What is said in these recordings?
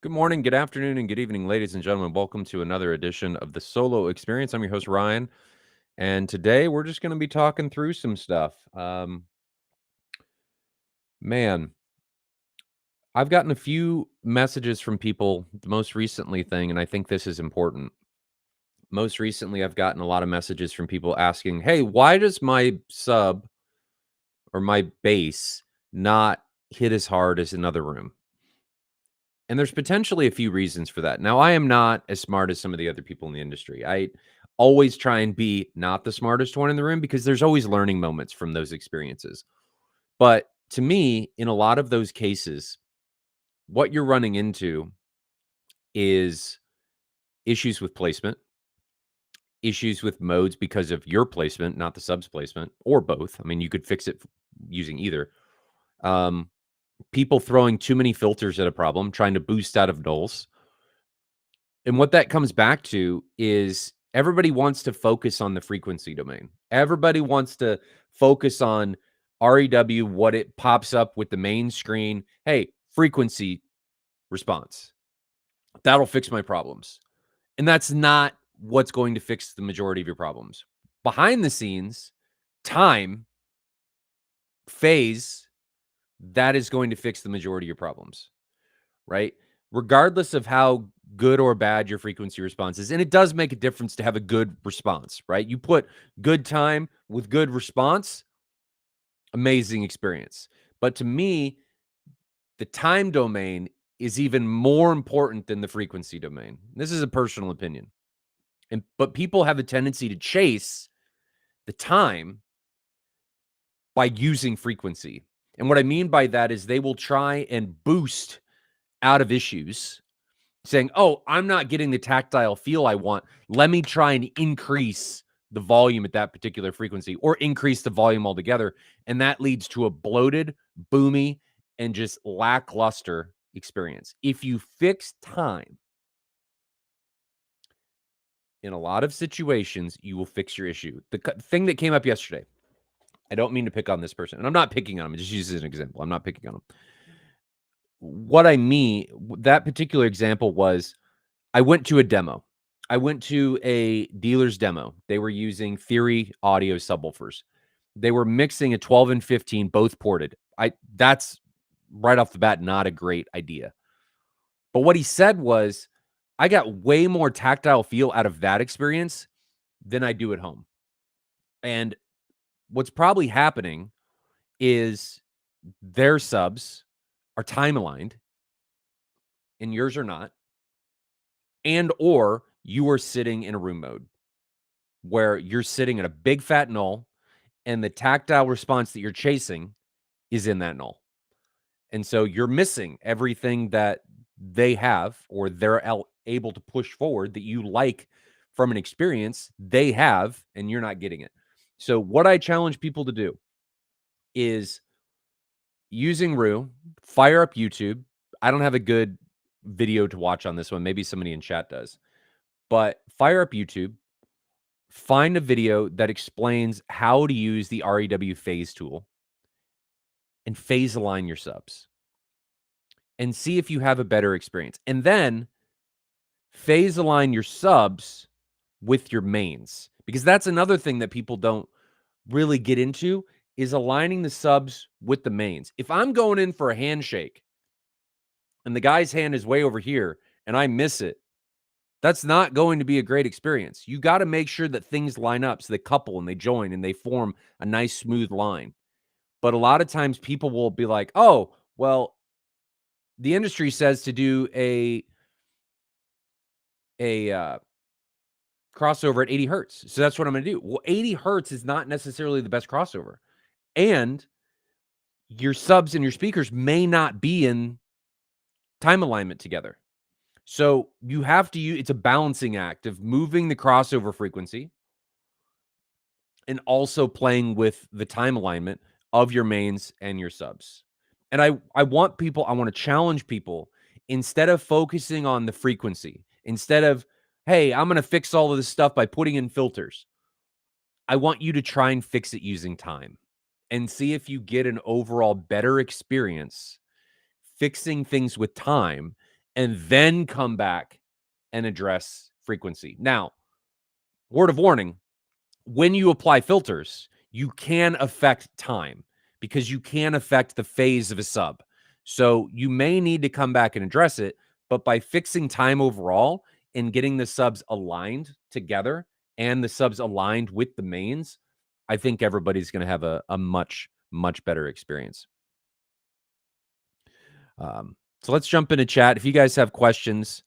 Good morning, good afternoon, and good evening, ladies and gentlemen. Welcome to another edition of the Solo Experience. I'm your host, Ryan, and today we're just going to be talking through some stuff. Man, I've gotten a few messages from people, the most recently thing, and I think this is important. Most recently, I've gotten a lot of messages from people asking, hey, why does my sub or my bass not hit as hard as another room? And there's potentially a few reasons for that. Now, I am not as smart as some of the other people in the industry. I always try and be not the smartest one in the room because there's always learning moments from those experiences. But to me, in a lot of those cases, what you're running into is issues with placement, issues with modes because of your placement, not the sub's placement, or both. I mean, you could fix it using either. Um, People throwing too many filters at a problem, trying to boost out of nulls. And what that comes back to is everybody wants to focus on the frequency domain. Everybody wants to focus on REW, what it pops up with the main screen. Hey, frequency response. That'll fix my problems. And that's not what's going to fix the majority of your problems. Behind the scenes, time, phase, that is going to fix the majority of your problems, right? Regardless of how good or bad your frequency response is. And it does make a difference to have a good response, right? You put good time with good response, amazing experience. But to me, the time domain is even more important than the frequency domain. This is a personal opinion. But people have a tendency to chase the time by using frequency. And what I mean by that is they will try and boost out of issues saying, oh, I'm not getting the tactile feel I want. Let me try and increase the volume at that particular frequency or increase the volume altogether. And that leads to a bloated, boomy, and just lackluster experience. If you fix time, in a lot of situations, you will fix your issue. The thing that came up yesterday, I don't mean to pick on this person, and I'm not picking on him. Just use it as an example. I'm not picking on him. What I mean, that particular example was I went to a demo. I went to a dealer's demo. They were using Theory audio subwoofers. They were mixing a 12 and 15, both ported. That's right off the bat not a great idea. But what he said was, I got way more tactile feel out of that experience than I do at home. And what's probably happening is their subs are time aligned and yours are not. And or you are sitting in a room mode where you're sitting in a big fat null and the tactile response that you're chasing is in that null. And so you're missing everything that they have or they're able to push forward that you like from an experience they have, and you're not getting it. So what I challenge people to do is using Rue, fire up YouTube. I don't have a good video to watch on this one. Maybe somebody in chat does. But fire up YouTube, find a video that explains how to use the REW phase tool and phase align your subs and see if you have a better experience. And then phase align your subs with your mains, because that's another thing that people don't really get into is aligning the subs with the mains. If I'm going in for a handshake and the guy's hand is way over here and I miss it, that's not going to be a great experience. You got to make sure that things line up so they couple and they join and they form a nice smooth line. But a lot of times people will be like, "Oh, well, the industry says to do a crossover at 80 hertz. So that's what I'm going to do." Well, 80 hertz is not necessarily the best crossover. And your subs and your speakers may not be in time alignment together. So you have to use, it's a balancing act of moving the crossover frequency and also playing with the time alignment of your mains and your subs. And I want to challenge people, instead of focusing on the frequency, instead of, hey, I'm going to fix all of this stuff by putting in filters. I want you to try and fix it using time and see if you get an overall better experience fixing things with time and then come back and address frequency. Now, word of warning, when you apply filters, you can affect time because you can affect the phase of a sub. So you may need to come back and address it, but by fixing time overall and getting the subs aligned together and the subs aligned with the mains, I think everybody's going to have a much, much better experience. So let's jump into chat. If you guys have questions,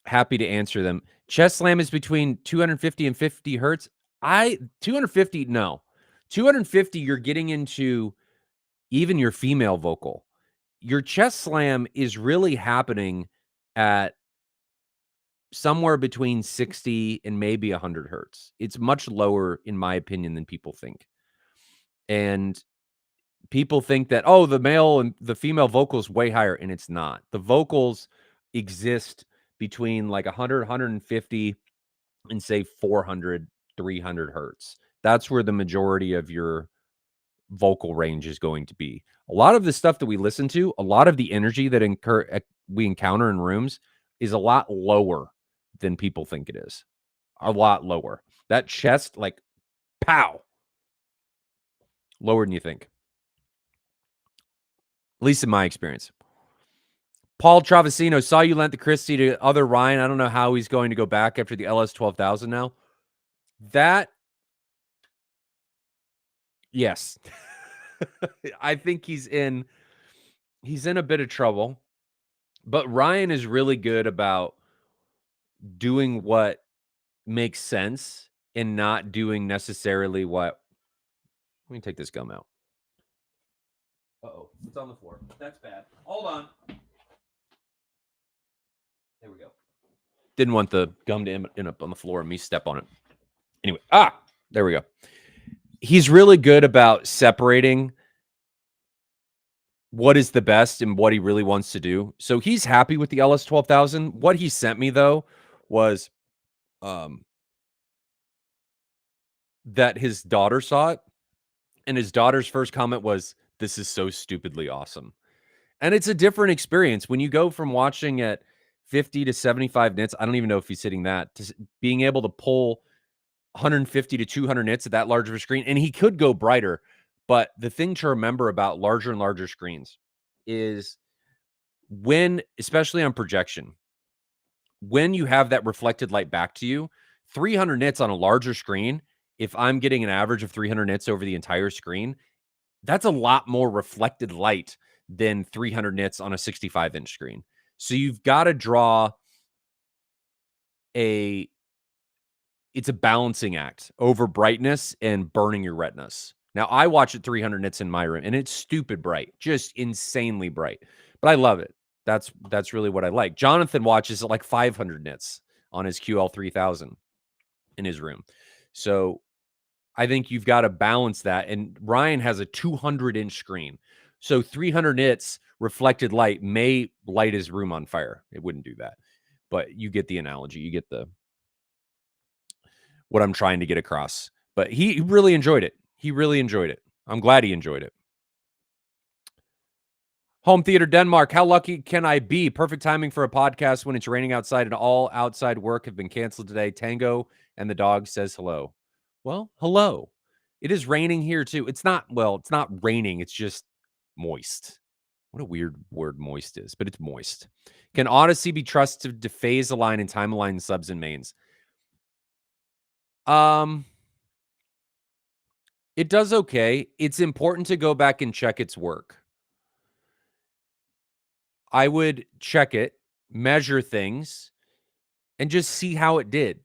happy to answer them. Chest slam is between 250 and 50 hertz. 250, no. 250, you're getting into even your female vocal. Your chest slam is really happening at somewhere between 60 and maybe 100 hertz. It's much lower, in my opinion, than people think. And people think that, oh, the male and the female vocal is way higher, and it's not. The vocals exist between like 100, 150 and say 400, 300 hertz. That's where the majority of your vocal range is going to be. A lot of the stuff that we listen to, a lot of the energy that we encounter in rooms is a lot lower than people think it is. A lot lower. That chest, like, pow, lower than you think. At least in my experience. Paul Travasino, saw you lent the Christie to other Ryan. I don't know how he's going to go back after the LS 12,000 now. That, yes. I think he's in a bit of trouble. But Ryan is really good about doing what makes sense and not doing necessarily what. Let me take this gum out. Uh-oh, it's on the floor. That's bad. Hold on. There we go. Didn't want the gum to end up on the floor and me step on it. Anyway, there we go. He's really good about separating what is the best and what he really wants to do. So he's happy with the LS 12,000. What he sent me, though, was that his daughter saw it, and his daughter's first comment was, "This is so stupidly awesome." And it's a different experience when you go from watching at 50 to 75 nits. I don't even know if he's hitting that, to being able to pull 150 to 200 nits at that large of a screen. And he could go brighter, but the thing to remember about larger and larger screens is when, especially on projection, when you have that reflected light back to you, 300 nits on a larger screen, if I'm getting an average of 300 nits over the entire screen, that's a lot more reflected light than 300 nits on a 65-inch screen. So you've got to draw it's a balancing act over brightness and burning your retinas. Now, I watch at 300 nits in my room, and it's stupid bright, just insanely bright. But I love it. That's really what I like. Jonathan watches at like 500 nits on his QL3000 in his room. So I think you've got to balance that. And Ryan has a 200-inch screen. So 300 nits reflected light may light his room on fire. It wouldn't do that. But you get the analogy. You get what I'm trying to get across. But he really enjoyed it. He really enjoyed it. I'm glad he enjoyed it. Home Theater Denmark, how lucky can I be? Perfect timing for a podcast when it's raining outside and all outside work have been canceled today. Tango and the dog says hello. Well, hello. It is raining here too. It's not raining. It's just moist. What a weird word moist is, but it's moist. Can Odyssey be trusted to phase align and time align subs and mains? It does okay. It's important to go back and check its work. I would check it, measure things, and just see how it did.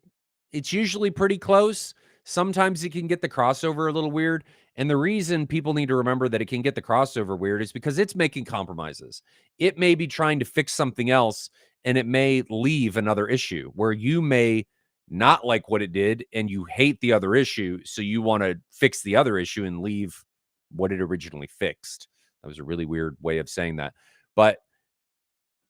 It's usually pretty close. Sometimes it can get the crossover a little weird. And the reason people need to remember that it can get the crossover weird is because it's making compromises. It may be trying to fix something else, and it may leave another issue where you may not like what it did and you hate the other issue. So you want to fix the other issue and leave what it originally fixed. That was a really weird way of saying that. But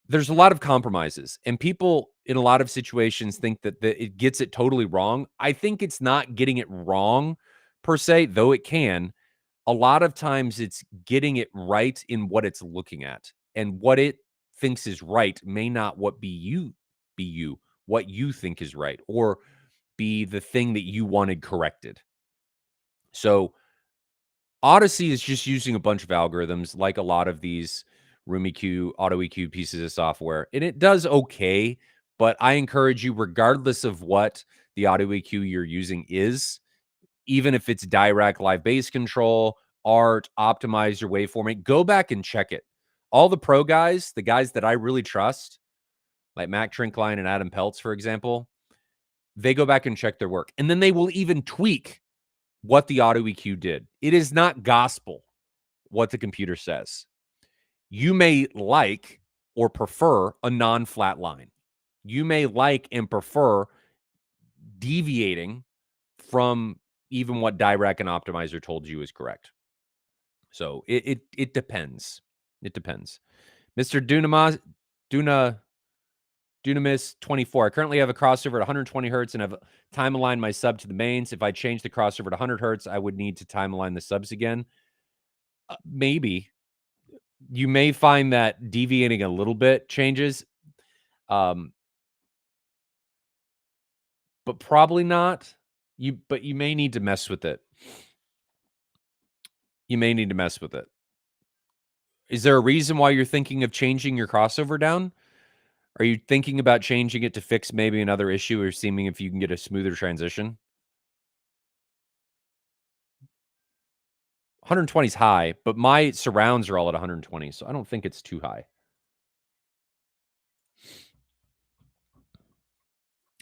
there's a lot of compromises, and people in a lot of situations think that it gets it totally wrong. I think it's not getting it wrong per se, though it can. A lot of times it's getting it right in what it's looking at and what it thinks is right may not what what you think is right, or be the thing that you wanted corrected. So Odyssey is just using a bunch of algorithms like a lot of these room EQ, auto EQ pieces of software, and it does okay, but I encourage you, regardless of what the auto EQ you're using is, even if it's direct live bass control, art, optimizer, waveforming, go back and check it. All the pro guys, the guys that I really trust, like Mac Trinkline and Adam Peltz, for example, they go back and check their work. And then they will even tweak what the auto EQ did. It is not gospel what the computer says. You may like or prefer a non-flat line. You may like and prefer deviating from even what Dirac and Optimizer told you is correct. So it depends. It depends. Mr. Dunamis 24. I currently have a crossover at 120 hertz and have time aligned my sub to the mains. If I change the crossover to 100 hertz, I would need to time align the subs again. Maybe. You may find that deviating a little bit changes. But probably not. But you may need to mess with it. You may need to mess with it. Is there a reason why you're thinking of changing your crossover down? Are you thinking about changing it to fix maybe another issue, or seeing if you can get a smoother transition? 120 is high, but my surrounds are all at 120, so I don't think it's too high.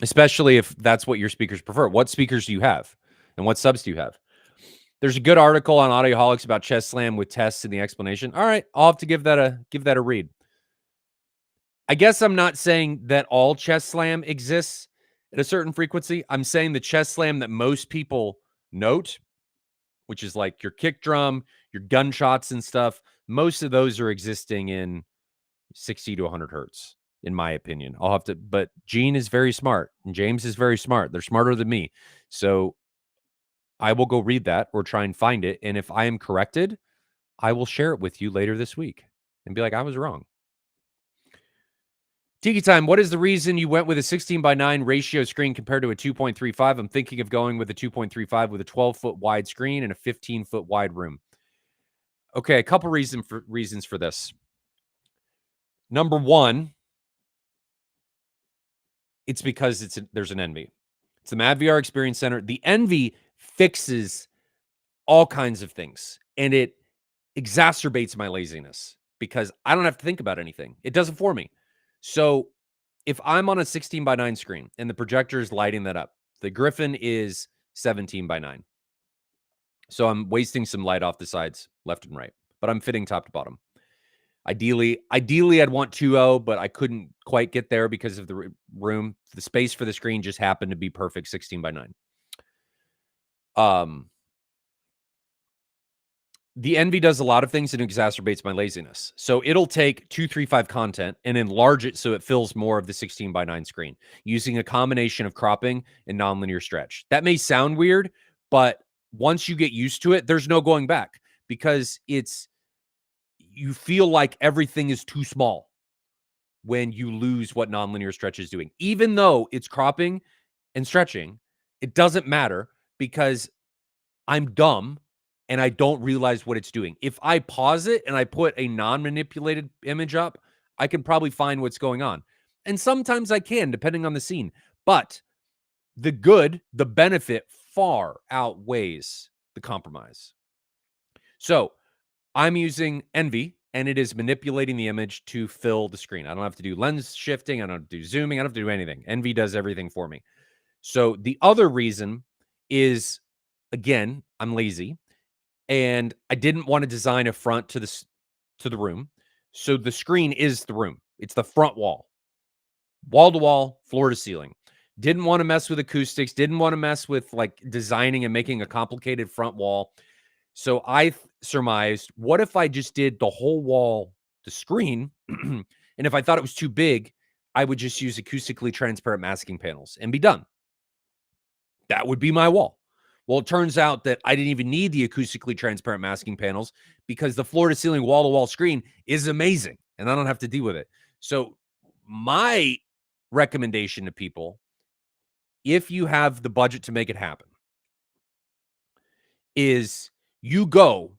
Especially if that's what your speakers prefer. What speakers do you have? And what subs do you have? There's a good article on Audioholics about Chest Slam with tests and the explanation. All right, I'll have to give that a read. I guess I'm not saying that all Chest Slam exists at a certain frequency. I'm saying the Chest Slam that most people note, which is like your kick drum, your gunshots and stuff, most of those are existing in 60 to 100 hertz, in my opinion. I'll have to, but Gene is very smart and James is very smart. They're smarter than me. So I will go read that or try and find it. And if I am corrected, I will share it with you later this week and be like, I was wrong. Tiki Time, what is the reason you went with a 16:9 ratio screen compared to a 2.35? I'm thinking of going with a 2.35 with a 12-foot wide screen and a 15-foot wide room. Okay, a couple reasons for this. Number one, it's because there's an Envy. It's the MadVR Experience Center. The Envy fixes all kinds of things, and it exacerbates my laziness because I don't have to think about anything. It does it for me. So if I'm on a 16:9 screen and the projector is lighting that up, the Griffin is 17:9. So I'm wasting some light off the sides, left and right, but I'm fitting top to bottom. Ideally, I'd want 2.0, but I couldn't quite get there because of the room. The space for the screen just happened to be perfect 16:9. The Envy does a lot of things and exacerbates my laziness. So it'll take 235 content and enlarge it so it fills more of the 16:9 screen using a combination of cropping and nonlinear stretch. That may sound weird, but once you get used to it, there's no going back because you feel like everything is too small when you lose what nonlinear stretch is doing. Even though it's cropping and stretching, it doesn't matter because I'm dumb and I don't realize what it's doing. If I pause it and I put a non-manipulated image up, I can probably find what's going on. And sometimes I can, depending on the scene. But the benefit far outweighs the compromise. So I'm using Envy, and it is manipulating the image to fill the screen. I don't have to do lens shifting. I don't have to do zooming. I don't have to do anything. Envy does everything for me. So the other reason is, again, I'm lazy. And I didn't want to design a front to the room. So the screen is the room. It's the front wall to wall, floor to ceiling. Didn't want to mess with acoustics. Didn't want to mess with like designing and making a complicated front wall. So I surmised, what if I just did the whole wall, the screen, and if I thought it was too big, I would just use acoustically transparent masking panels and be done. That would be my wall. Well, it turns out that I didn't even need the acoustically transparent masking panels because the floor-to-ceiling wall-to-wall screen is amazing, and I don't have to deal with it. So my recommendation to people, if you have the budget to make it happen, is you go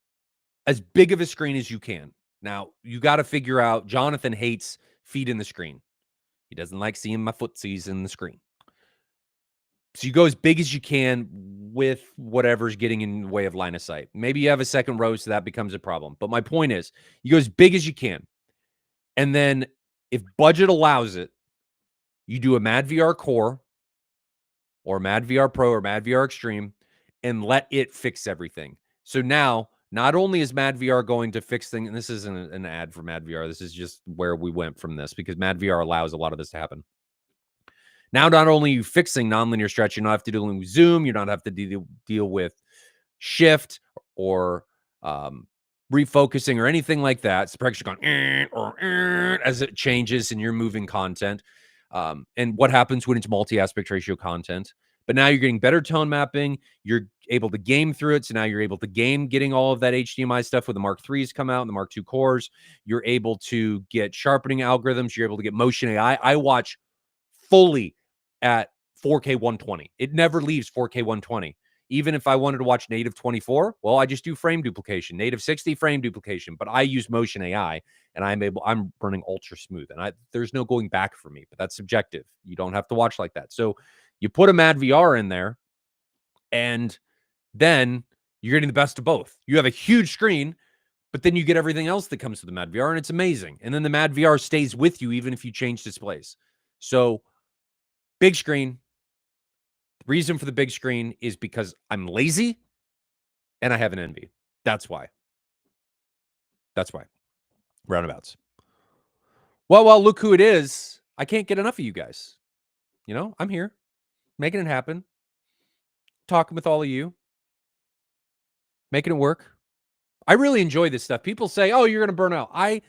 as big of a screen as you can. Now, you got to figure out, Jonathan hates feet in the screen. He doesn't like seeing my footsies in the screen. So you go as big as you can with whatever's getting in the way of line of sight. Maybe you have a second row, so that becomes a problem. But my point is, you go as big as you can. And then if budget allows it, you do a MadVR Core or MadVR Pro or MadVR Extreme and let it fix everything. So now, not only is MadVR going to fix things, and this isn't an ad for MadVR, this is just where we went from this, because MadVR allows a lot of this to happen. Now, not only are you fixing nonlinear stretch, you don't have to deal with zoom, you don't have to deal with shift or refocusing or anything like that. So practice going as it changes and you're moving content. And what happens when it's multi-aspect ratio content. But now you're getting better tone mapping. You're able to game through it. So now you're able to game getting all of that HDMI stuff with the Mark IIIs come out and the Mark II cores. You're able to get sharpening algorithms. You're able to get motion AI. I watch fully at 4K 120. It never leaves 4K 120. Even if I wanted to watch native 24, well, I just do frame duplication, native 60 frame duplication, but I use motion AI and I'm running ultra smooth and there's no going back for me, but that's subjective. You don't have to watch like that. So you put a MadVR in there and then you're getting the best of both. You have a huge screen, but then you get everything else that comes with the MadVR and it's amazing. And then the MadVR stays with you even if you change displays. So big screen. The reason for the big screen is because I'm lazy and I have an envy. That's why. That's why. Roundabouts. Well, look who it is. I can't get enough of you guys. You know, I'm here making it happen, talking with all of you, making it work. I really enjoy this stuff. People say, oh, you're going to burn out. I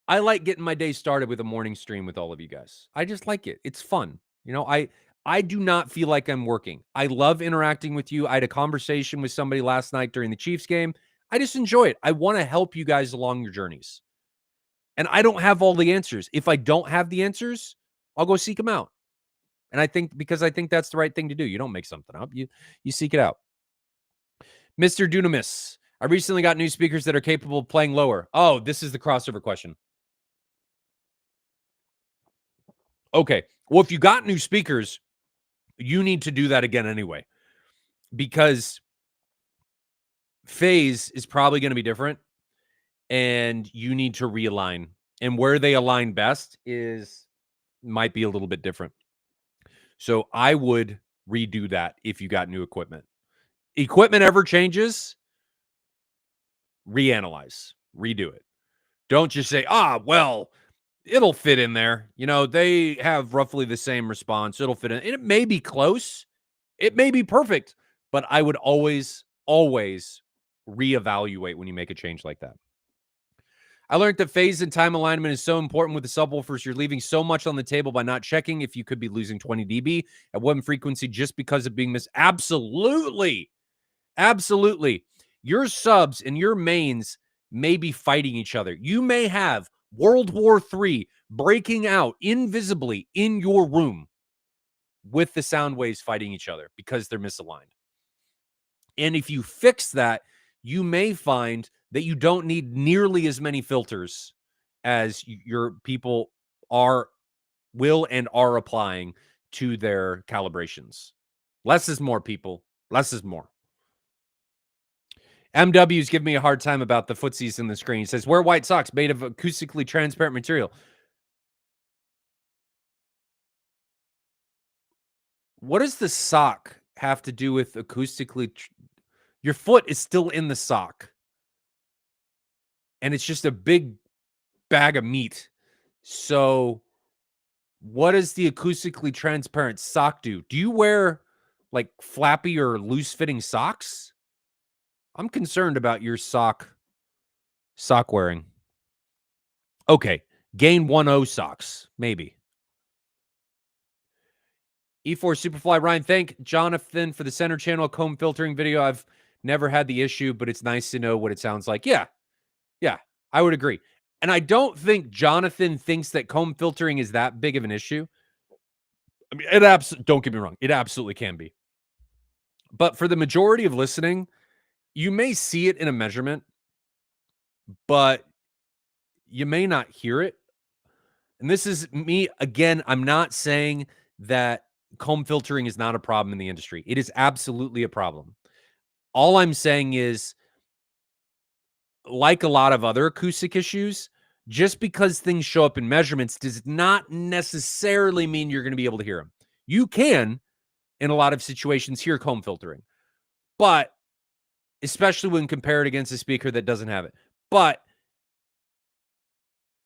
like getting my day started with a morning stream with all of you guys. I just like it. It's fun. You know, I do not feel like I'm working. I love interacting with you. I had a conversation with somebody last night during the Chiefs game. I just enjoy it. I want to help you guys along your journeys. And I don't have all the answers. If I don't have the answers, I'll go seek them out. And I think that's the right thing to do. You don't make something up. You seek it out. Mr. Dunamis, I recently got new speakers that are capable of playing lower. Oh, this is the crossover question. Okay. Well, if you got new speakers, you need to do that again anyway, because phase is probably going to be different and you need to realign, and where they align best might be a little bit different. So I would redo that if you got new equipment. Equipment ever changes, reanalyze, redo it. Don't just say, well, it'll fit in there. You know, they have roughly the same response. It'll fit in. And it may be close. It may be perfect, but I would always reevaluate when you make a change like that. I learned that phase and time alignment is so important with the subwoofers. You're leaving so much on the table by not checking if you could be losing 20 dB at one frequency just because of being missed. Absolutely. Absolutely. Your subs and your mains may be fighting each other. You may have World War III breaking out invisibly in your room with the sound waves fighting each other because they're misaligned. And if you fix that, you may find that you don't need nearly as many filters as your people will and are applying to their calibrations. Less is more, people. Less is more. MW's giving me a hard time about the footsies in the screen. He says, wear white socks made of acoustically transparent material. What does the sock have to do with acoustically? Your foot is still in the sock. And it's just a big bag of meat. So what does the acoustically transparent sock do? Do you wear like flappy or loose fitting socks? I'm concerned about your sock wearing. Okay. Gain 1.0 socks, maybe. E4 Superfly Ryan, thank Jonathan for the center channel comb filtering video. I've never had the issue, but it's nice to know what it sounds like. Yeah, I would agree. And I don't think Jonathan thinks that comb filtering is that big of an issue. I mean, don't get me wrong, it absolutely can be. But for the majority of listening, you may see it in a measurement, but you may not hear it. And this is me again, I'm not saying that comb filtering is not a problem in the industry. It is absolutely a problem. All I'm saying is, like a lot of other acoustic issues, just because things show up in measurements does not necessarily mean you're going to be able to hear them. You can, in a lot of situations, hear comb filtering, but especially when compared against a speaker that doesn't have it. But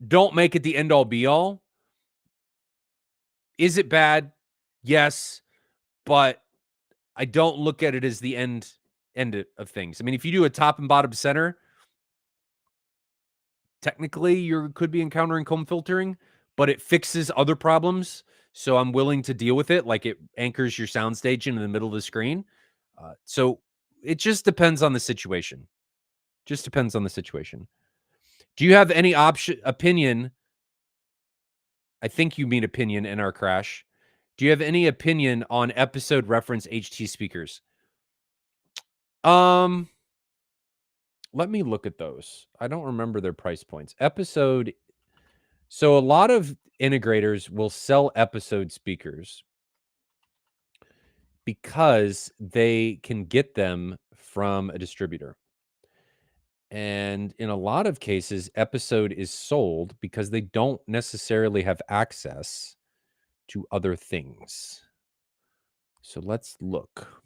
don't make it the end all be all. Is it bad? Yes, but I don't look at it as the end of things. I mean, if you do a top and bottom center, technically you could be encountering comb filtering, but it fixes other problems. So I'm willing to deal with it. Like it anchors your soundstage in the middle of the screen. So it just depends on the situation. Just depends on the situation. Do you have any opinion? I think you mean opinion in our crash. Do you have any opinion on episode reference HT speakers? Let me look at those. I don't remember their price points. Episode. So a lot of integrators will sell episode speakers because they can get them from a distributor. And in a lot of cases, episode is sold because they don't necessarily have access to other things. So let's look.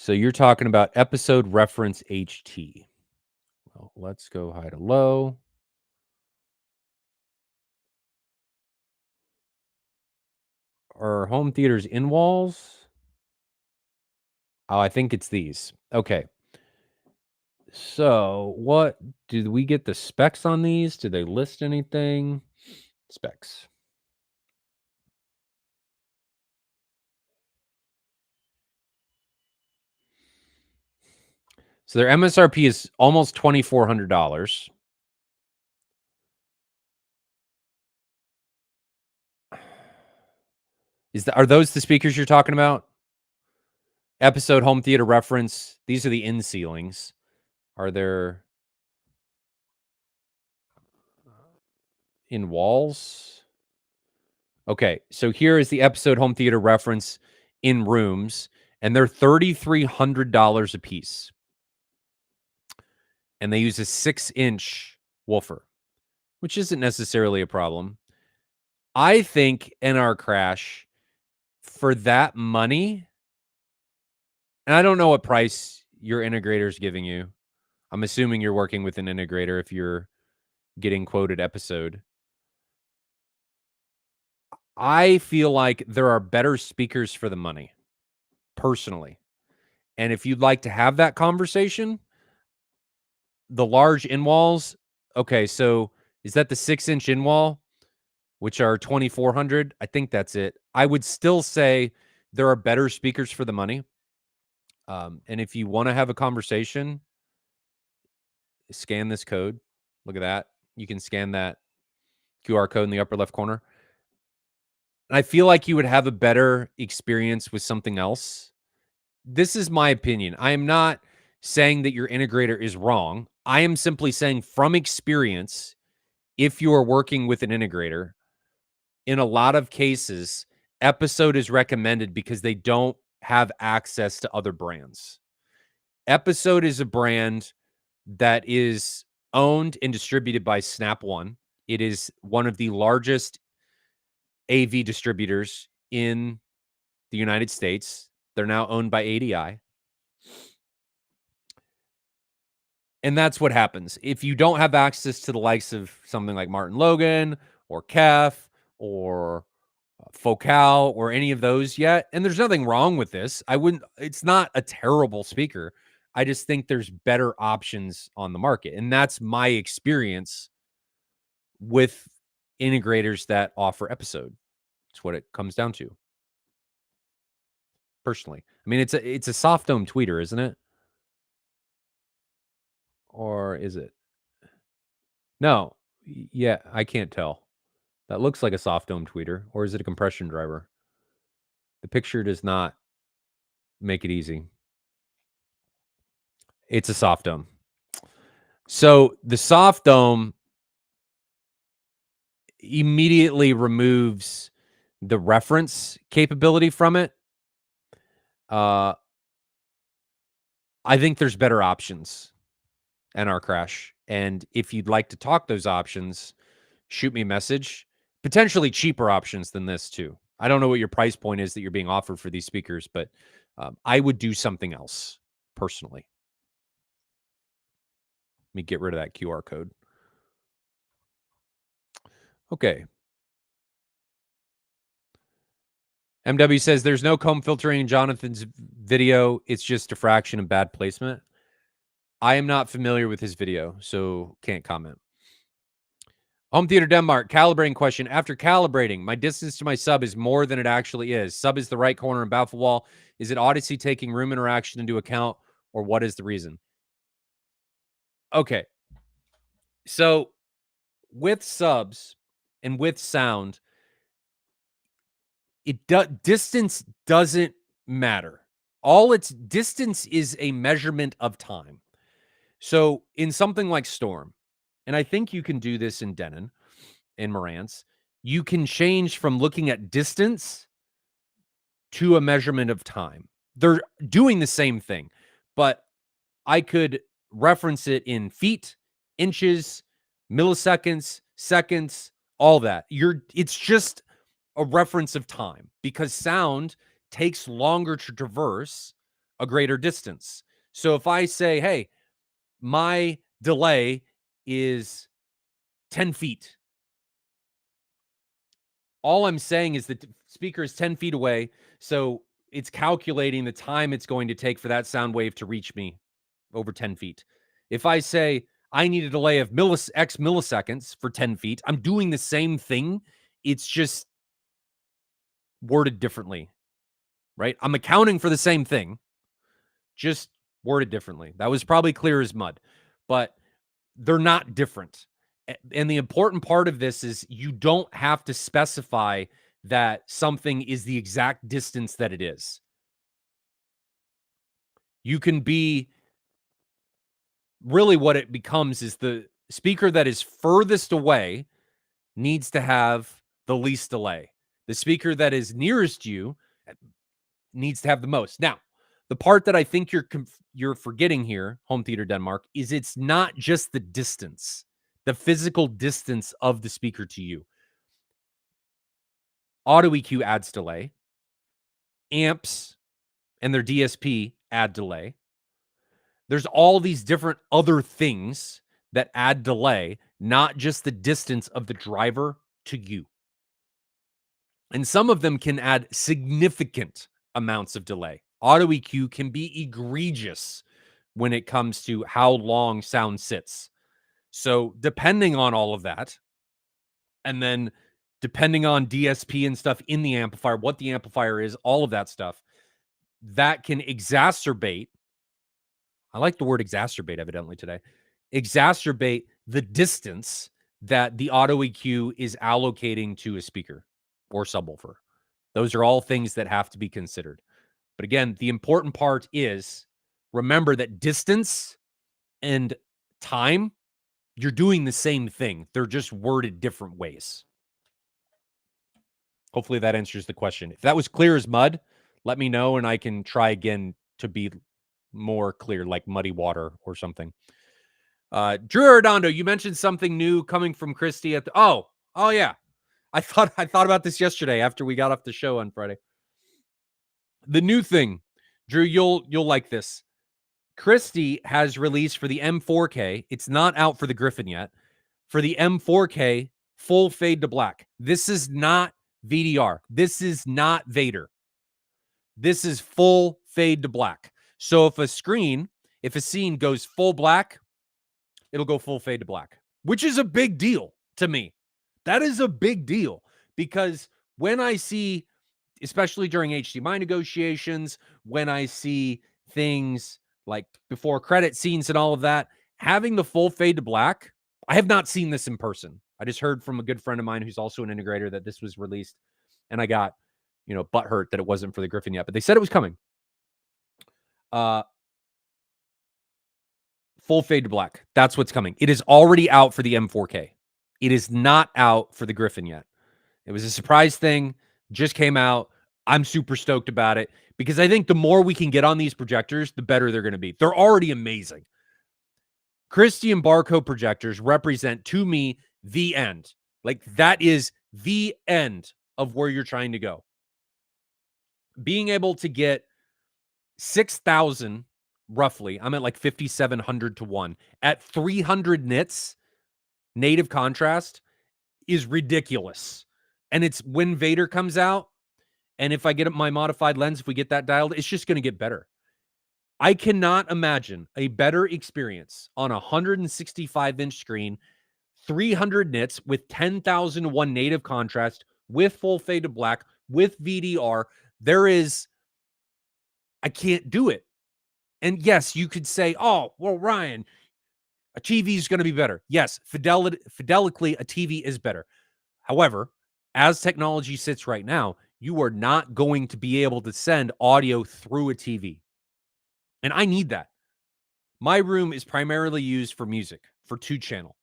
So you're talking about episode reference HT. Well, let's go high to low. Are home theaters in walls? Oh, I think it's these. Okay. So what did we get the specs on these? Did they list anything? Specs. So their MSRP is almost $2,400. Are those the speakers you're talking about? Episode home theater reference. These are the in ceilings. Are there in walls? Okay, so here is the episode home theater reference in rooms, and they're $3,300 a piece. And they use a 6-inch woofer, which isn't necessarily a problem. I think in our crash, for that money, and I don't know what price your integrator is giving you. I'm assuming you're working with an integrator if you're getting quoted episode. I feel like there are better speakers for the money, personally. And if you'd like to have that conversation, the large in walls, okay, so is that the 6-inch in wall, which are 2,400? I think that's it. I would still say there are better speakers for the money. And if you want to have a conversation, scan this code. Look at that. You can scan that QR code in the upper left corner. And I feel like you would have a better experience with something else. This is my opinion. I am not saying that your integrator is wrong. I am simply saying from experience, if you are working with an integrator, in a lot of cases, Episode is recommended because they don't have access to other brands. Episode is a brand that is owned and distributed by Snap One. It is one of the largest AV distributors in the United States. They're now owned by ADI. And that's what happens. If you don't have access to the likes of something like Martin Logan or Kef or Focal or any of those yet, and there's nothing wrong with this. It's not a terrible speaker. I just think there's better options on the market. And that's my experience with integrators that offer episode. It's what it comes down to. Personally. I mean, it's a soft dome tweeter, isn't it? Or is it? No. Yeah, I can't tell. That looks like a soft dome tweeter, or is it a compression driver? The picture does not make it easy. It's a soft dome. So the soft dome immediately removes the reference capability from it. Uh, I think there's better options, NR Crash. And if you'd like to talk those options, shoot me a message. Potentially cheaper options than this, too. I don't know what your price point is that you're being offered for these speakers, but I would do something else personally. Let me get rid of that QR code. Okay. MW says there's no comb filtering in Jonathan's video. It's just diffraction and bad placement. I am not familiar with his video, so can't comment. Home Theater Denmark, calibrating question. After calibrating, my distance to my sub is more than it actually is. Sub is the right corner and baffle wall. Is it Odyssey taking room interaction into account, or what is the reason? Okay. So with subs and with sound, distance doesn't matter. All its distance is a measurement of time. So in something like Storm, and I think you can do this in Denon, in Marantz, you can change from looking at distance to a measurement of time. They're doing the same thing, but I could reference it in feet, inches, milliseconds, seconds, all that. It's just a reference of time because sound takes longer to traverse a greater distance. So if I say, hey, my delay is 10 feet, all I'm saying is that the speaker is 10 feet away. So it's calculating the time it's going to take for that sound wave to reach me over 10 feet. If I say I need a delay of X milliseconds for 10 feet, I'm doing the same thing. It's just worded differently, right? I'm accounting for the same thing, just worded differently. That was probably clear as mud, but they're not different. And the important part of this is you don't have to specify that something is the exact distance that it is. You can be really what it becomes is the speaker that is furthest away needs to have the least delay. The speaker that is nearest you needs to have the most. Now, the part that I think you're forgetting here, Home Theater Denmark, is it's not just the distance, the physical distance of the speaker to you. Auto EQ adds delay. Amps and their DSP add delay. There's all these different other things that add delay, not just the distance of the driver to you. And some of them can add significant amounts of delay. Auto EQ can be egregious when it comes to how long sound sits. So depending on all of that, and then depending on DSP and stuff in the amplifier, what the amplifier is, all of that stuff, that can exacerbate. I like the word exacerbate evidently today. Exacerbate the distance that the auto EQ is allocating to a speaker or subwoofer. Those are all things that have to be considered. But again, the important part is remember that distance and time, you're doing the same thing. They're just worded different ways. Hopefully that answers the question. If that was clear as mud, let me know and I can try again to be more clear, like muddy water or something. Drew Arredondo, you mentioned something new coming from Christy at the oh yeah. I thought about this yesterday after we got off the show on Friday. The new thing, Drew, you'll like this. Christy has released for the M4K. It's not out for the Griffin yet. For the M4K, full fade to black. This is not VDR. This is not Vader. This is full fade to black. So if a scene goes full black, it'll go full fade to black, which is a big deal to me. That is a big deal because when I see, especially during HDMI negotiations, when I see things like before credit scenes and all of that, having the full fade to black, I have not seen this in person. I just heard from a good friend of mine who's also an integrator that this was released, and I got, butthurt that it wasn't for the Griffin yet, but they said it was coming. Full fade to black. That's what's coming. It is already out for the M4K. It is not out for the Griffin yet. It was a surprise thing, just came out. I'm super stoked about it because I think the more we can get on these projectors, the better they're going to be. They're already amazing. Christian Barco projectors represent, to me, the end. Like, that is the end of where you're trying to go. Being able to get 6,000, roughly, I'm at like 5,700 to 1, at 300 nits, native contrast, is ridiculous. And it's when Vader comes out, and if I get my modified lens, if we get that dialed, it's just going to get better. I cannot imagine a better experience on a 165-inch screen, 300 nits with 10,001 native contrast, with full fade to black, with VDR. I can't do it. And yes, you could say, oh, well, Ryan, a TV is going to be better. Yes, fidelically, a TV is better. However, as technology sits right now, you are not going to be able to send audio through a TV. And I need that. My room is primarily used for music, for 2-channel.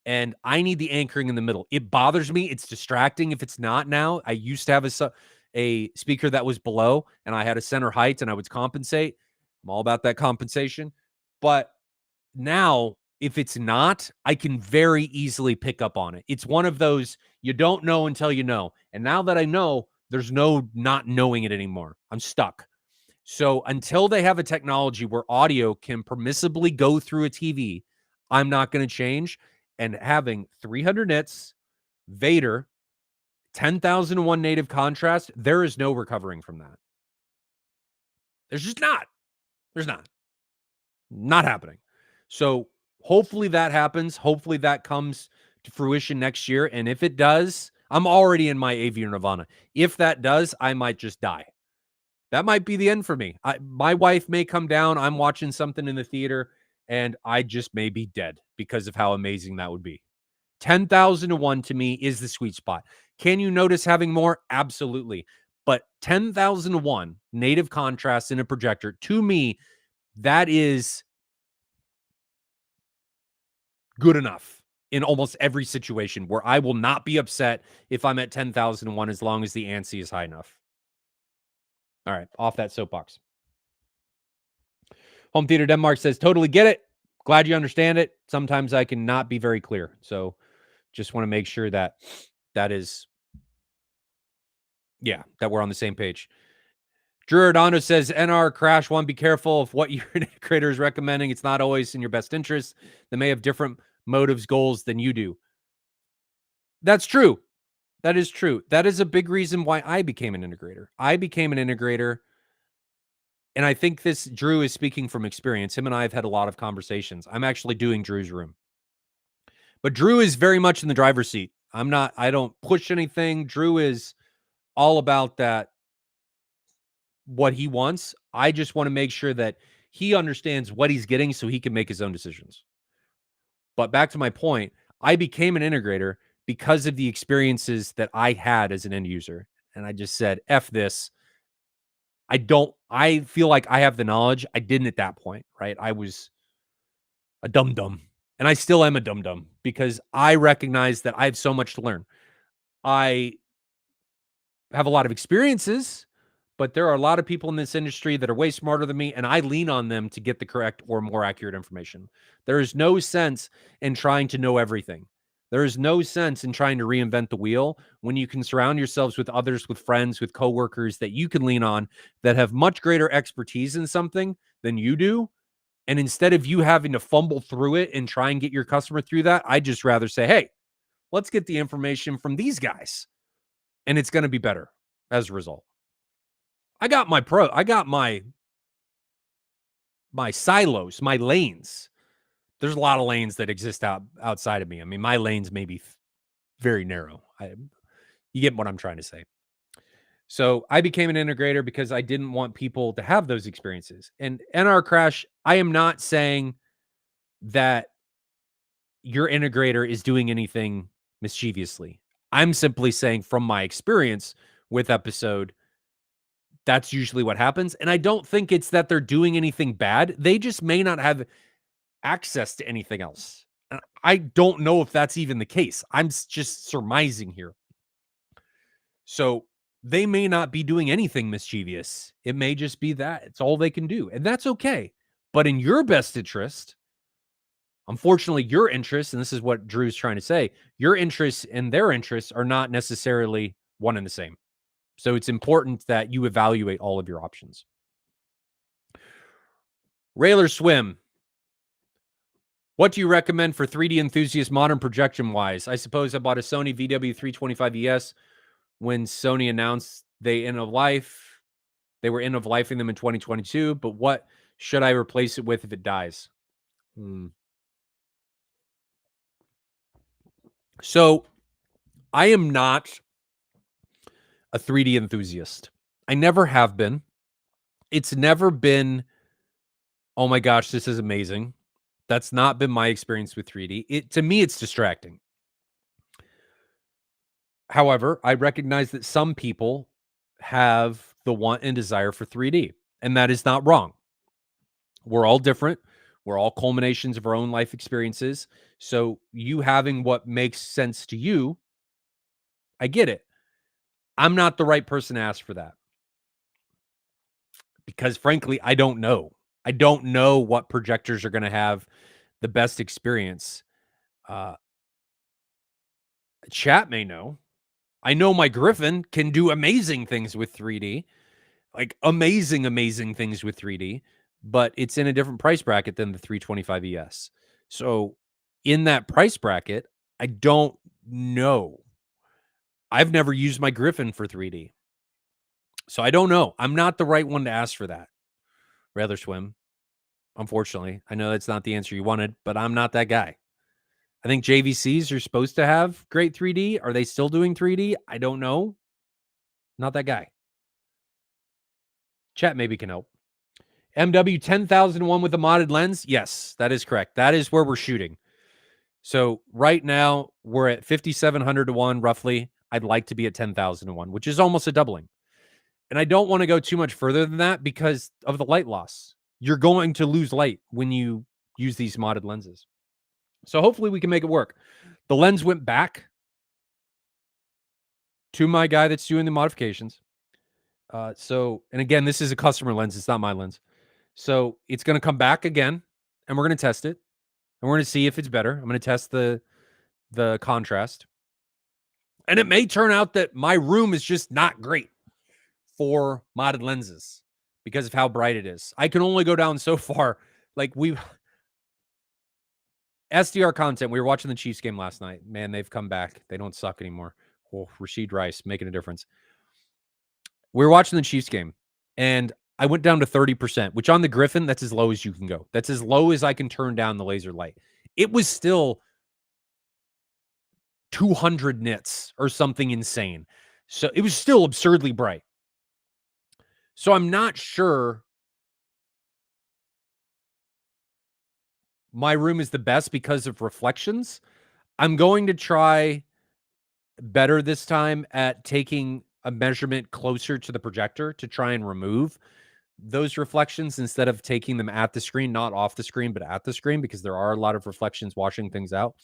And I need the anchoring in the middle. It bothers me. It's distracting if it's not now. I used to have a speaker that was below, and I had a center height, and I would compensate. I'm all about that compensation. But now, if it's not, I can very easily pick up on it. It's one of those, you don't know until you know. And now that I know, there's no not knowing it anymore. I'm stuck. So until they have a technology where audio can permissibly go through a TV, I'm not going to change. And having 300 nits, Vader, 10,001 native contrast, there is no recovering from that. There's just not. There's not. Not happening. So hopefully that happens. Hopefully that comes to fruition next year. And if it does, I'm already in my AV Nirvana. If that does, I might just die. That might be the end for me. My wife may come down. I'm watching something in the theater, and I just may be dead because of how amazing that would be. 10,001 to me is the sweet spot. Can you notice having more? Absolutely. But 10,001 native contrast in a projector, to me, that is good enough in almost every situation where I will not be upset if I'm at 10,001 as long as the ANSI is high enough. All right, off that soapbox. Home Theater Denmark says, totally get it. Glad you understand it. Sometimes I can not be very clear. So just want to make sure that is, that we're on the same page. Drew Ardondo says, NR Crash 1, be careful of what your integrator is recommending. It's not always in your best interest. They may have different motives, goals than you do. That's true. That is true. That is a big reason why I became an integrator. I became an integrator, and I think Drew is speaking from experience. Him and I have had a lot of conversations. I'm actually doing Drew's room. But Drew is very much in the driver's seat. I don't push anything. Drew is all about that, what he wants. I just want to make sure that he understands what he's getting so he can make his own decisions. But back to my point, I became an integrator because of the experiences that I had as an end user. And I just said, F this. I feel like I have the knowledge. I didn't at that point, right? I was a dum-dum. And I still am a dum-dum because I recognize that I have so much to learn. I have a lot of experiences, but there are a lot of people in this industry that are way smarter than me, and I lean on them to get the correct or more accurate information. There is no sense in trying to know everything. There is no sense in trying to reinvent the wheel when you can surround yourselves with others, with friends, with coworkers that you can lean on that have much greater expertise in something than you do. And instead of you having to fumble through it and try and get your customer through that, I'd just rather say, hey, let's get the information from these guys. And it's going to be better as a result. I got my silos, my lanes. There's a lot of lanes that exist outside of me. I mean, my lanes may be very narrow. You get what I'm trying to say. So I became an integrator because I didn't want people to have those experiences. And NR Crash, I am not saying that your integrator is doing anything mischievously. I'm simply saying from my experience with episode, that's usually what happens. And I don't think it's that they're doing anything bad. They just may not have access to anything else. And I don't know if that's even the case. I'm just surmising here. So they may not be doing anything mischievous. It may just be that it's all they can do. And that's okay. But in your best interest, unfortunately, your interests, and this is what Drew's trying to say, your interests and their interests are not necessarily one and the same. So it's important that you evaluate all of your options. Railer Swim. What do you recommend for 3D enthusiasts modern projection wise? I suppose I bought a Sony VW325ES when Sony announced they were end of lifing them in 2022, but what should I replace it with if it dies? So I am not a 3D enthusiast. I never have been. It's never been, oh my gosh, this is amazing. That's not been my experience with 3D. To me, it's distracting. However, I recognize that some people have the want and desire for 3D, and that is not wrong. We're all different. We're all culminations of our own life experiences. So you having what makes sense to you, I get it. I'm not the right person to ask for that. Because frankly, I don't know. I don't know what projectors are going to have the best experience. Chat may know. I know my Griffin can do amazing things with 3D, like amazing things with 3D, but it's in a different price bracket than the 325ES. So in that price bracket, I don't know. I've never used my Griffin for 3D. So I don't know. I'm not the right one to ask for that. Rather Swim. Unfortunately, I know that's not the answer you wanted, but I'm not that guy. I think JVCs are supposed to have great 3D. Are they still doing 3D? I don't know. Not that guy. Chat maybe can help. MW 10,001 with a modded lens. Yes, that is correct. That is where we're shooting. So right now we're at 5,700 to 1 roughly. I'd like to be at 10,000 to 1, which is almost a doubling. And I don't want to go too much further than that because of the light loss. You're going to lose light when you use these modded lenses. So hopefully we can make it work. The lens went back to my guy that's doing the modifications. And again, this is a customer lens. It's not my lens. So it's going to come back again, and we're going to test it. And we're going to see if it's better. I'm going to test the contrast. And it may turn out that my room is just not great for modded lenses because of how bright it is. I can only go down so far. Like SDR content, we were watching the Chiefs game last night. Man, they've come back. They don't suck anymore. Oh, Rashid Rice making a difference. We were watching the Chiefs game, and I went down to 30%, which on the Griffin, that's as low as you can go. That's as low as I can turn down the laser light. It was still 200 nits or something insane. So it was still absurdly bright. So I'm not sure my room is the best because of reflections. I'm going to try better this time at taking a measurement closer to the projector to try and remove those reflections instead of taking them at the screen, not off the screen, but at the screen, because there are a lot of reflections washing things out.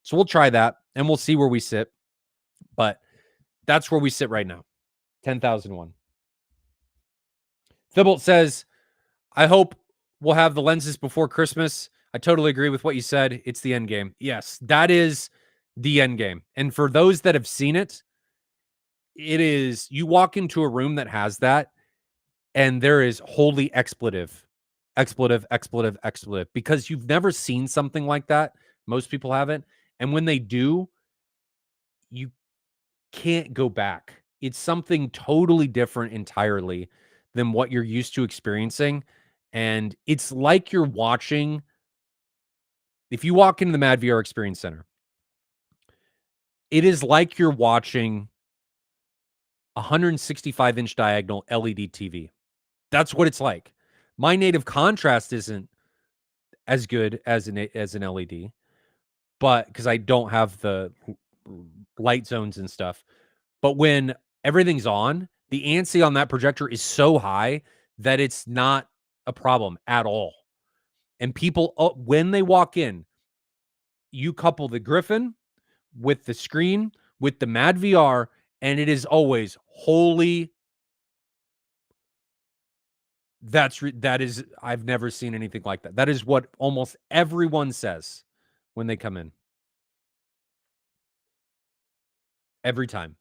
So we'll try that and we'll see where we sit. But that's where we sit right now. 10,001. Thibault says, I hope we'll have the lenses before Christmas. I totally agree with what you said. It's the end game. Yes, that is the end game. And for those that have seen it, it is, you walk into a room that has that, and there is holy expletive, because you've never seen something like that. Most people haven't. And when they do, you can't go back. It's something totally different entirely than what you're used to experiencing. And it's like you're watching, if you walk into the MadVR Experience Center, it is like you're watching 165-inch diagonal LED TV. That's what it's like. My native contrast isn't as good as an LED. but because I don't have the light zones and stuff. But when everything's on, the ANSI on that projector is so high that it's not a problem at all. And people, when they walk in, you couple the Griffin with the screen, with the MadVR, and it is always holy. That is, I've never seen anything like that. That is what almost everyone says when they come in. Every time.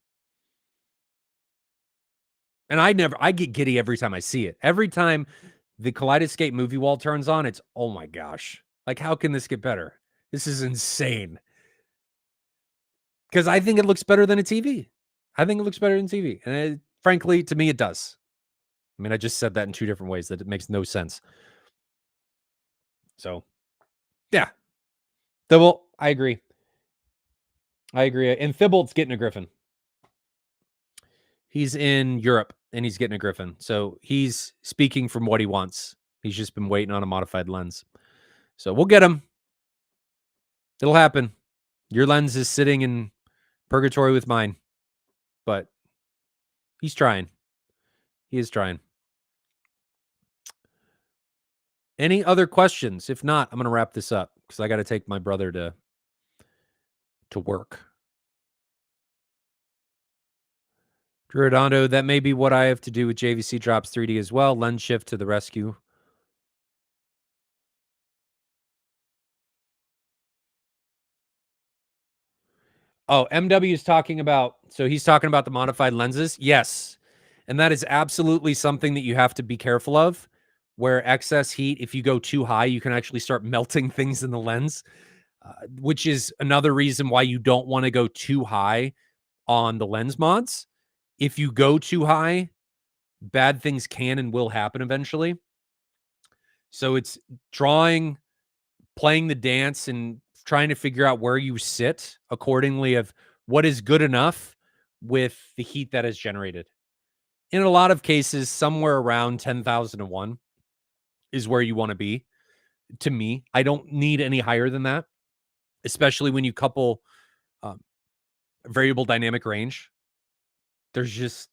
And I get giddy every time I see it. Every time the Kaleidoscape movie wall turns on, it's, oh my gosh. Like, how can this get better? This is insane. Because I think it looks better than a TV. I think it looks better than TV. And frankly, to me, it does. I mean, I just said that in two different ways that it makes no sense. So, yeah. Well, I agree. And Thibault's getting a Griffin. He's in Europe and he's getting a Griffin. So he's speaking from what he wants. He's just been waiting on a modified lens. So we'll get him. It'll happen. Your lens is sitting in purgatory with mine. But he's trying. He is trying. Any other questions? If not, I'm going to wrap this up because I got to take my brother to work. Drew Redondo, that may be what I have to do with JVC Drops 3D as well. Lens shift to the rescue. Oh, MW is talking about, so he's talking about the modified lenses. Yes. And that is absolutely something that you have to be careful of, where excess heat, if you go too high, you can actually start melting things in the lens, which is another reason why you don't want to go too high on the lens mods. If you go too high, bad things can and will happen eventually. So it's playing the dance and trying to figure out where you sit accordingly of what is good enough with the heat that is generated. In a lot of cases, somewhere around 10,001 is where you want to be. To me, I don't need any higher than that, especially when you couple variable dynamic range. There's just,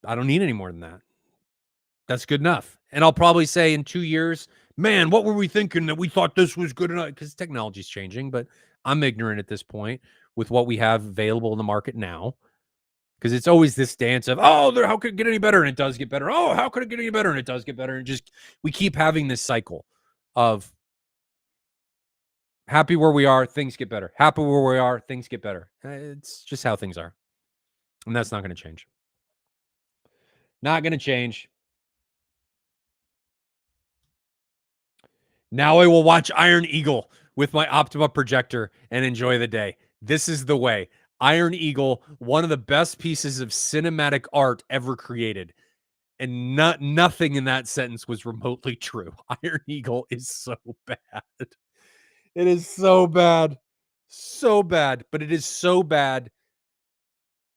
I don't need any more than that. That's good enough. And I'll probably say in 2 years, man, what were we thinking that we thought this was good enough? Because technology's changing, but I'm ignorant at this point with what we have available in the market now. Because it's always this dance of, oh, how could it get any better? And it does get better. Oh, how could it get any better? And it does get better. And just, we keep having this cycle of happy where we are, things get better. Happy where we are, things get better. It's just how things are. And that's not going to change. Not going to change. Now I will watch Iron Eagle with my Optima projector and enjoy the day. This is the way. Iron Eagle, one of the best pieces of cinematic art ever created. And nothing in that sentence was remotely true. Iron Eagle is so bad. It is so bad. So bad. But it is so bad.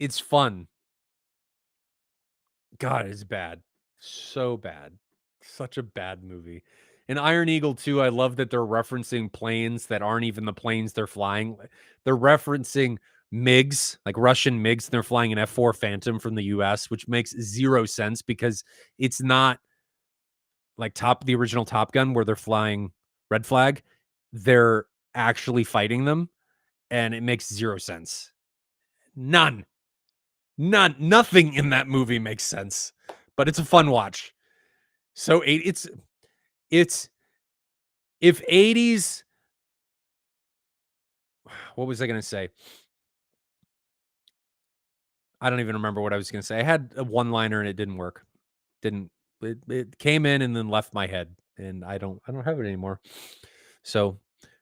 It's fun. God, it's bad. So bad. Such a bad movie. In Iron Eagle 2, I love that they're referencing planes that aren't even the planes they're flying. They're referencing MiGs, like Russian MiGs. They're flying an F-4 Phantom from the US, which makes zero sense because it's not like the original Top Gun where they're flying Red Flag. They're actually fighting them, and it makes zero sense. Nothing in that movie makes sense, but it's a fun watch. So it's if 80s, what was I going to say? I don't even remember what I was going to say. I had a one-liner and it didn't work. It came in and then left my head, and I don't have it anymore. So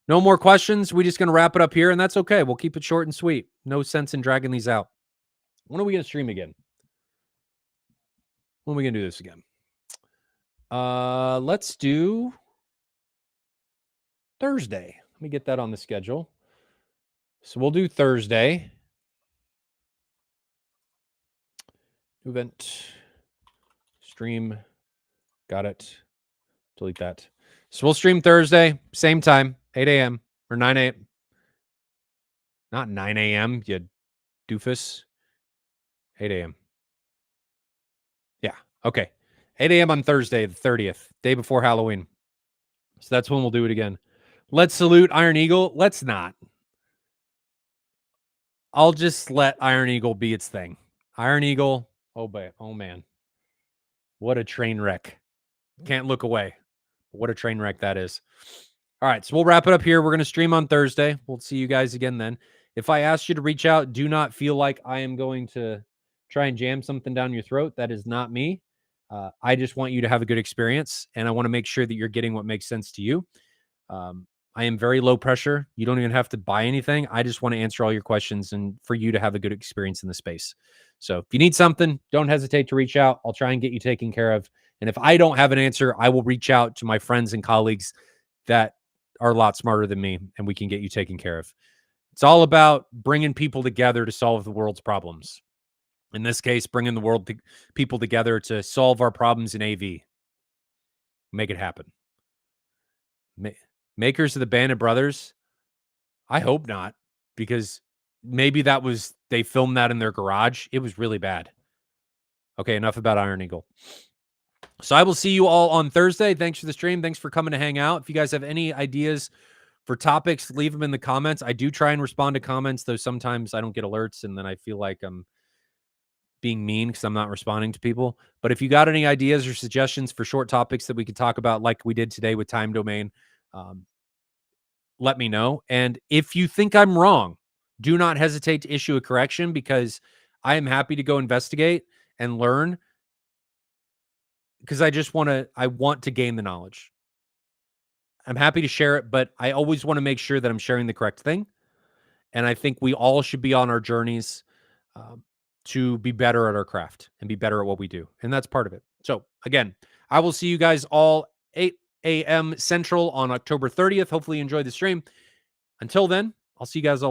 no more questions. We're just going to wrap it up here, and that's okay. We'll keep it short and sweet. No sense in dragging these out. When are we going to stream again? When are we going to do this again? Let's do Thursday. Let me get that on the schedule. So we'll do Thursday. Event. Stream. Got it. Delete that. So we'll stream Thursday, same time, 8 a.m. or 9 a.m. Not 9 a.m., you doofus. 8 a.m. Yeah. Okay. 8 a.m. on Thursday, the 30th, day before Halloween. So that's when we'll do it again. Let's salute Iron Eagle. Let's not. I'll just let Iron Eagle be its thing. Iron Eagle. Oh, man. What a train wreck. Can't look away. What a train wreck that is. All right. So we'll wrap it up here. We're going to stream on Thursday. We'll see you guys again then. If I asked you to reach out, do not feel like I am going to try and jam something down your throat. That is not me. I just want you to have a good experience, and I want to make sure that you're getting what makes sense to you. I am very low pressure. You don't even have to buy anything. I just want to answer all your questions and for you to have a good experience in the space. So if you need something, don't hesitate to reach out. I'll try and get you taken care of. And if I don't have an answer, I will reach out to my friends and colleagues that are a lot smarter than me, and we can get you taken care of. It's all about bringing people together to solve the world's problems. In this case, bringing the people together to solve our problems in AV. Make it happen. Makers of the Band of Brothers? I hope not, because maybe they filmed that in their garage. It was really bad. Okay, enough about Iron Eagle. So I will see you all on Thursday. Thanks for the stream. Thanks for coming to hang out. If you guys have any ideas for topics, leave them in the comments. I do try and respond to comments, though sometimes I don't get alerts, and then I feel like I'm being mean because I'm not responding to people. But if you got any ideas or suggestions for short topics that we could talk about, like we did today with time domain, let me know. And if you think I'm wrong, do not hesitate to issue a correction, because I am happy to go investigate and learn, because I want to gain the knowledge. I'm happy to share it, but I always want to make sure that I'm sharing the correct thing. And I think we all should be on our journeys to be better at our craft and be better at what we do. And that's part of it. So again, I will see you guys all 8 a.m. Central on October 30th. Hopefully you enjoyed the stream. Until then, I'll see you guys all